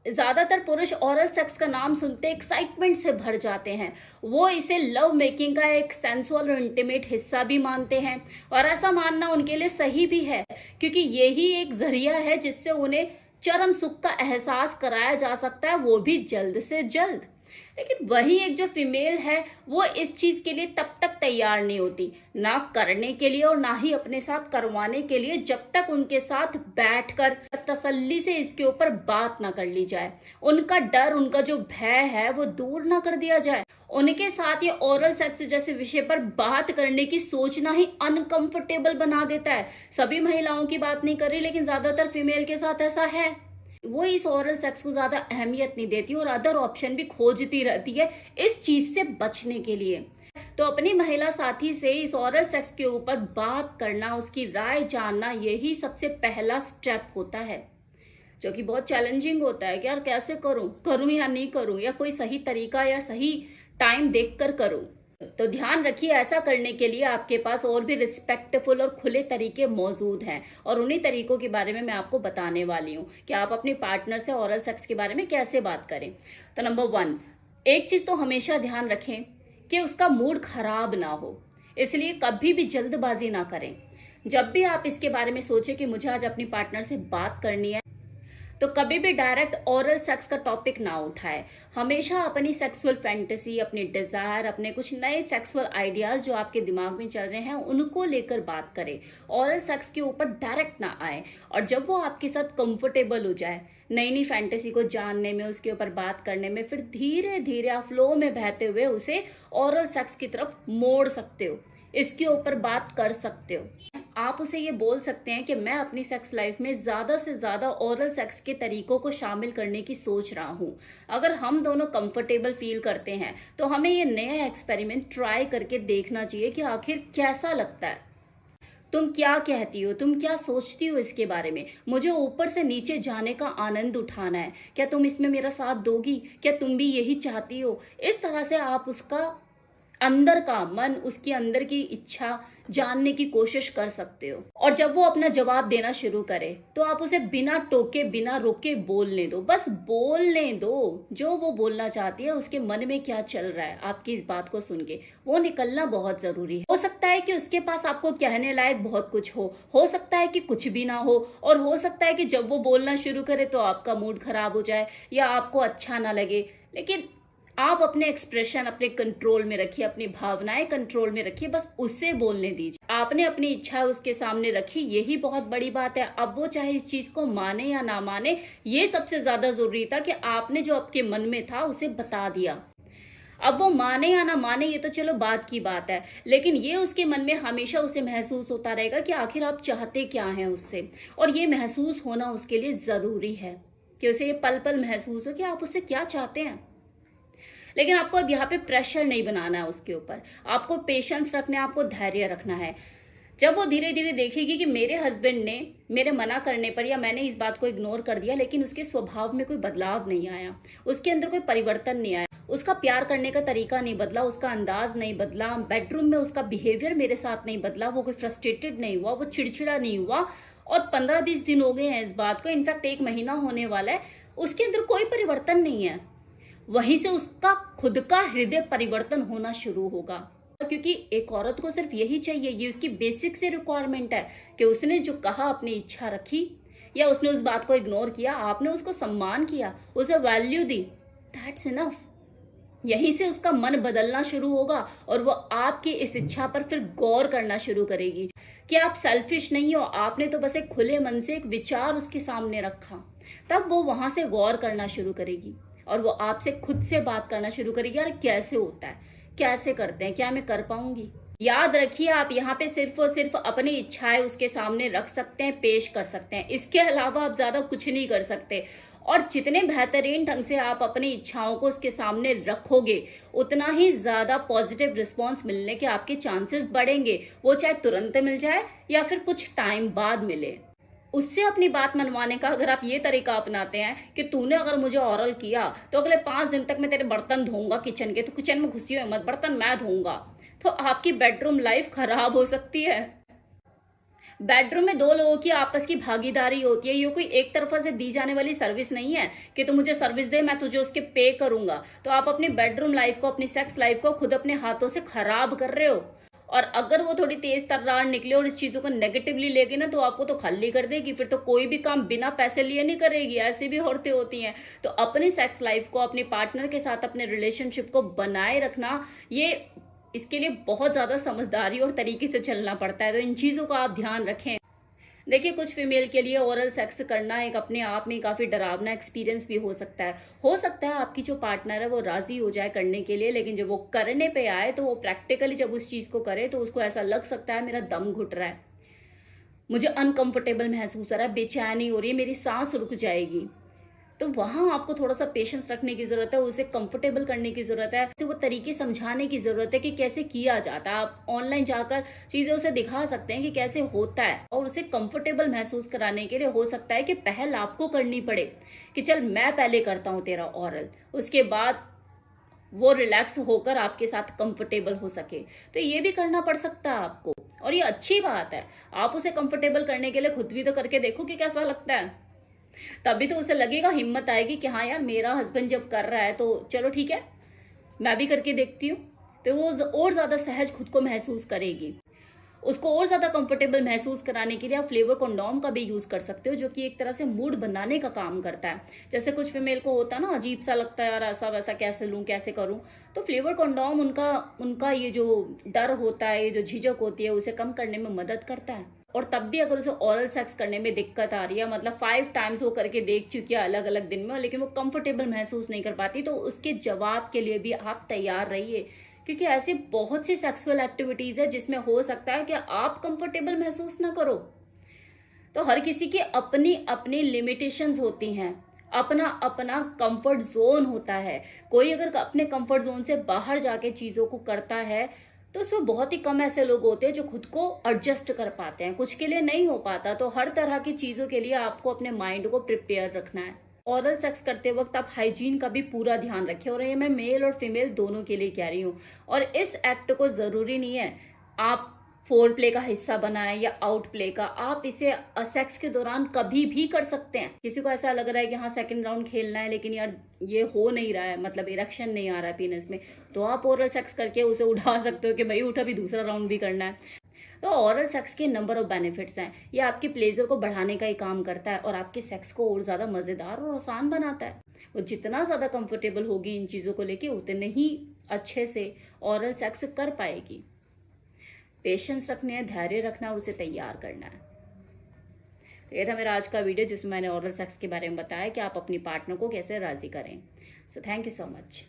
ज्यादातर पुरुष oral sex का नाम सुनते एक्साइटमेंट से भर जाते हैं। वो इसे लव मेकिंग का एक सेंसुअल और इंटीमेट हिस्सा भी मानते हैं, और ऐसा मानना उनके लिए सही भी है, क्योंकि यही एक जरिया है जिससे उन्हें चरम सुख का एहसास कराया जा सकता है, वो भी जल्द से जल्द। लेकिन वही एक जो फीमेल है वो इस चीज के लिए तब तक तैयार नहीं होती, ना करने के लिए और ना ही अपने साथ करवाने के लिए, जब तक उनके साथ बैठकर तसल्ली से इसके ऊपर बात ना कर ली जाए, उनका डर, उनका जो भय है वो दूर ना कर दिया जाए। उनके साथ ये ओरल सेक्स जैसे विषय पर बात करने की सोचना ही अनकंफर्टेबल बना देता है। सभी महिलाओं की बात नहीं कर रही, लेकिन ज्यादातर फीमेल के साथ ऐसा है। वो इस ओरल सेक्स को ज्यादा अहमियत नहीं देती और अदर ऑप्शन भी खोजती रहती है इस चीज से बचने के लिए। तो अपनी महिला साथी से इस ओरल सेक्स के ऊपर बात करना, उसकी राय जानना, यही सबसे पहला स्टेप होता है, जो कि बहुत चैलेंजिंग होता है कि यार कैसे करूं या नहीं करूं, या कोई सही तरीका या सही टाइम देखकर करूं। तो ध्यान रखिए, ऐसा करने के लिए आपके पास और भी रिस्पेक्टफुल और खुले तरीके मौजूद हैं, और उन्हीं तरीकों के बारे में मैं आपको बताने वाली हूँ कि आप अपने पार्टनर से ओरल सेक्स के बारे में कैसे बात करें। तो नंबर 1, एक चीज तो हमेशा ध्यान रखें कि उसका मूड खराब ना हो, इसलिए कभी भी जल्दबाजी ना करें। जब भी आप इसके बारे में सोचें कि मुझे आज अपनी पार्टनर से बात करनी है, तो कभी भी डायरेक्ट ओरल सेक्स का टॉपिक ना उठाए। हमेशा अपनी सेक्सुअल फैंटेसी, अपनी डिजायर, अपने कुछ नए सेक्सुअल आइडियाज जो आपके दिमाग में चल रहे हैं उनको लेकर बात करें। ओरल सेक्स के ऊपर डायरेक्ट ना आए, और जब वो आपके साथ कंफर्टेबल हो जाए नई नई फैंटेसी को जानने में, उसके ऊपर बात करने में, फिर धीरे धीरे आप फ्लो में बहते हुए उसे ओरल सेक्स की तरफ मोड़ सकते हो, इसके ऊपर बात कर सकते हो। आप उसे ये बोल सकते हैं कि मैं अपनी सेक्स लाइफ में ज्यादा से ज्यादा ओरल सेक्स के तरीकों को शामिल करने की सोच रहा हूं। अगर हम दोनों कंफर्टेबल फील करते हैं तो हमें ये नया एक्सपेरिमेंट ट्राई करके देखना चाहिए कि आखिर कैसा लगता है। तुम क्या कहती हो, तुम क्या सोचती हो इसके बारे में, मुझे ऊपर से नीचे जाने का आनंद उठाना है, क्या तुम इसमें मेरा साथ दोगी, क्या तुम भी यही चाहती हो। इस तरह से आप उसका अंदर का मन, उसकी अंदर की इच्छा जानने की कोशिश कर सकते हो। और जब वो अपना जवाब देना शुरू करे तो आप उसे बिना टोके, बिना रोके बोलने दो। बस बोलने दो, जो वो बोलना चाहती है, उसके मन में क्या चल रहा है आपकी इस बात को सुन के, वो निकलना बहुत जरूरी है। हो सकता है कि उसके पास आपको कहने लायक बहुत कुछ हो सकता है कि कुछ भी ना हो, और हो सकता है कि जब वो बोलना शुरू करे तो आपका मूड खराब हो जाए या आपको अच्छा ना लगे। लेकिन आप अपने एक्सप्रेशन अपने कंट्रोल में रखिए, अपनी भावनाएं कंट्रोल में रखिए, बस उसे बोलने दीजिए। आपने अपनी इच्छा उसके सामने रखी, यही बहुत बड़ी बात है। अब वो चाहे इस चीज को माने या ना माने, ये सबसे ज्यादा जरूरी था कि आपने जो आपके मन में था उसे बता दिया। अब वो माने या ना माने ये तो चलो बात की बात है, लेकिन ये उसके मन में हमेशा उसे महसूस होता रहेगा कि आखिर आप चाहते क्या हैं उससे, और ये महसूस होना उसके लिए जरूरी है कि उसे ये पल पल महसूस हो कि आप उससे क्या चाहते हैं। लेकिन आपको अब यहाँ पे प्रेशर नहीं बनाना है उसके ऊपर, आपको पेशेंस रखना है, आपको धैर्य रखना है। जब वो धीरे धीरे देखेगी कि मेरे हस्बैंड ने मेरे मना करने पर या मैंने इस बात को इग्नोर कर दिया, लेकिन उसके स्वभाव में कोई बदलाव नहीं आया, उसके अंदर कोई परिवर्तन नहीं आया, उसका प्यार करने का तरीका नहीं बदला, उसका अंदाज नहीं बदला, बेडरूम में उसका बिहेवियर मेरे साथ नहीं बदला, वो कोई फ्रस्ट्रेटेड नहीं हुआ, वो चिड़चिड़ा नहीं हुआ, और 15-20 दिन हो गए हैं इस बात को, इनफैक्ट 1 महीना होने वाला है, उसके अंदर कोई परिवर्तन नहीं है, वहीं से उसका खुद का हृदय परिवर्तन होना शुरू होगा। क्योंकि एक औरत को सिर्फ यही चाहिए, ये उसकी बेसिक से रिक्वायरमेंट है कि उसने जो कहा, अपनी इच्छा रखी, या उसने उस बात को इग्नोर किया, आपने उसको सम्मान किया, उसे वैल्यू दी, दैट्स इनफ। यहीं से उसका मन बदलना शुरू होगा और वो आपकी इस इच्छा पर फिर गौर करना शुरू करेगी कि आप सेल्फिश नहीं हो, आपने तो बस एक खुले मन से एक विचार उसके सामने रखा। तब वो वहां से गौर करना शुरू करेगी और वो आपसे खुद से बात करना शुरू करेगी, यार कैसे होता है, कैसे करते हैं, क्या मैं कर पाऊंगी। याद रखिए, आप यहाँ पे सिर्फ और सिर्फ अपनी इच्छाएं उसके सामने रख सकते हैं, पेश कर सकते हैं, इसके अलावा आप ज्यादा कुछ नहीं कर सकते। और जितने बेहतरीन ढंग से आप अपनी इच्छाओं को उसके सामने रखोगे, उतना ही ज्यादा पॉजिटिव रिस्पॉन्स मिलने के आपके चांसेस बढ़ेंगे, वो चाहे तुरंत मिल जाए या फिर कुछ टाइम बाद मिले। उससे अपनी बात मनवाने का अगर आप ये तरीका अपनाते हैं कि तूने अगर मुझे ओरल किया तो अगले 5 दिन तक मैं तेरे बर्तन धोऊंगा किचन के, तो किचन में घुसी हुई मत, बर्तन मैं धोऊंगा, तो आपकी बेडरूम लाइफ खराब हो सकती है। बेडरूम में दो लोगों की आपस की भागीदारी होती है, ये कोई एक तरफा से दी जाने वाली सर्विस नहीं है कि तू मुझे सर्विस दे मैं तुझे उसके पे करूंगा। तो आप अपनी बेडरूम लाइफ को, अपनी सेक्स लाइफ को खुद अपने हाथों से खराब कर रहे हो। और अगर वो थोड़ी तेज तर्रार निकले और इस चीजों को नेगेटिवली लेगी ना, तो आपको तो खाली कर देगी, फिर तो कोई भी काम बिना पैसे लिए नहीं करेगी। ऐसी भी औरतें होती हैं। तो अपनी सेक्स लाइफ को, अपने पार्टनर के साथ अपने रिलेशनशिप को बनाए रखना, ये इसके लिए बहुत ज्यादा समझदारी और तरीके से चलना पड़ता है। तो इन चीजों का आप ध्यान रखें। देखिए, कुछ फीमेल के लिए ओरल सेक्स करना एक अपने आप में काफी डरावना एक्सपीरियंस भी हो सकता है। हो सकता है आपकी जो पार्टनर है वो राजी हो जाए करने के लिए, लेकिन जब वो करने पे आए तो वो प्रैक्टिकली जब उस चीज को करे तो उसको ऐसा लग सकता है मेरा दम घुट रहा है, मुझे अनकंफर्टेबल महसूस हो रहा है, बेचैनी हो रही है, मेरी सांस रुक जाएगी। तो वहां आपको थोड़ा सा पेशेंस रखने की जरूरत है, उसे कंफर्टेबल करने की जरूरत है, उसे वो तरीके समझाने की जरूरत है कि कैसे किया जाता है। आप ऑनलाइन जाकर चीजें उसे दिखा सकते हैं कि कैसे होता है, और उसे कंफर्टेबल महसूस कराने के लिए हो सकता है कि पहल आपको करनी पड़े कि चल मैं पहले करता हूं तेरा ओरल, उसके बाद वो रिलैक्स होकर आपके साथ कंफर्टेबल हो सके। तो ये भी करना पड़ सकता है आपको, और ये अच्छी बात है। आप उसे कंफर्टेबल करने के लिए खुद भी तो करके देखो कि कैसा लगता है, तभी तो उसे लगेगा, हिम्मत आएगी कि हाँ यार मेरा हस्बैंड जब कर रहा है तो चलो ठीक है मैं भी करके देखती हूँ। तो वो और ज्यादा सहज खुद को महसूस करेगी। उसको और ज्यादा कंफर्टेबल महसूस कराने के लिए आप फ्लेवर कंडोम का भी यूज कर सकते हो, जो कि एक तरह से मूड बनाने का काम करता है। जैसे कुछ फीमेल को होता है ना, अजीब सा लगता है यार ऐसा वैसा कैसे लूं कैसे करूं, तो फ्लेवर कंडोम उनका उनका ये जो डर होता है, ये जो झिझक होती है, उसे कम करने में मदद करता है। और तब भी अगर उसे ओरल सेक्स करने में दिक्कत आ रही है, मतलब 5 टाइम्स वो करके देख चुकी है अलग अलग दिन में, लेकिन वो कंफर्टेबल महसूस नहीं कर पाती, तो उसके जवाब के लिए भी आप तैयार रहिए। क्योंकि ऐसी बहुत सी सेक्सुअल एक्टिविटीज है जिसमें हो सकता है कि आप कंफर्टेबल महसूस ना करो। तो हर किसी की अपनी अपनी लिमिटेशंस होती हैं, अपना अपना कंफर्ट जोन होता है। कोई अगर अपने कंफर्ट जोन से बाहर जाके चीजों को करता है तो उसमें बहुत ही कम ऐसे लोग होते हैं जो खुद को एडजस्ट कर पाते हैं, कुछ के लिए नहीं हो पाता। तो हर तरह की चीजों के लिए आपको अपने माइंड को प्रिपेयर रखना है। ओरल सेक्स करते वक्त आप हाइजीन का भी पूरा ध्यान रखें, और ये मैं मेल और फीमेल दोनों के लिए कह रही हूँ। और इस एक्ट को जरूरी नहीं है आप फोर प्ले का हिस्सा बनाएं या आउट प्ले का, आप इसे सेक्स के दौरान कभी भी कर सकते हैं। किसी को ऐसा लग रहा है कि हाँ सेकंड राउंड खेलना है लेकिन यार ये हो नहीं रहा है, मतलब इरेक्शन नहीं आ रहा है पीनस में, तो आप ओरल सेक्स करके उसे उठा सकते हो कि भाई उठा भी दूसरा राउंड भी करना है। तो ओरल सेक्स के नंबर ऑफ बेनिफिट्स हैं। ये आपके प्लेजर को बढ़ाने का ही काम करता है और आपके सेक्स को और ज्यादा मजेदार और आसान बनाता है। वो जितना ज्यादा कंफर्टेबल होगी इन चीजों को लेके, उतने ही अच्छे से ओरल सेक्स कर पाएगी। पेशेंस रखने हैं, धैर्य रखना और उसे तैयार करना है। तो ये था मेरा आज का वीडियो जिसमें मैंने ओरल सेक्स के बारे में बताया कि आप अपनी पार्टनर को कैसे राजी करें। So thank you so much.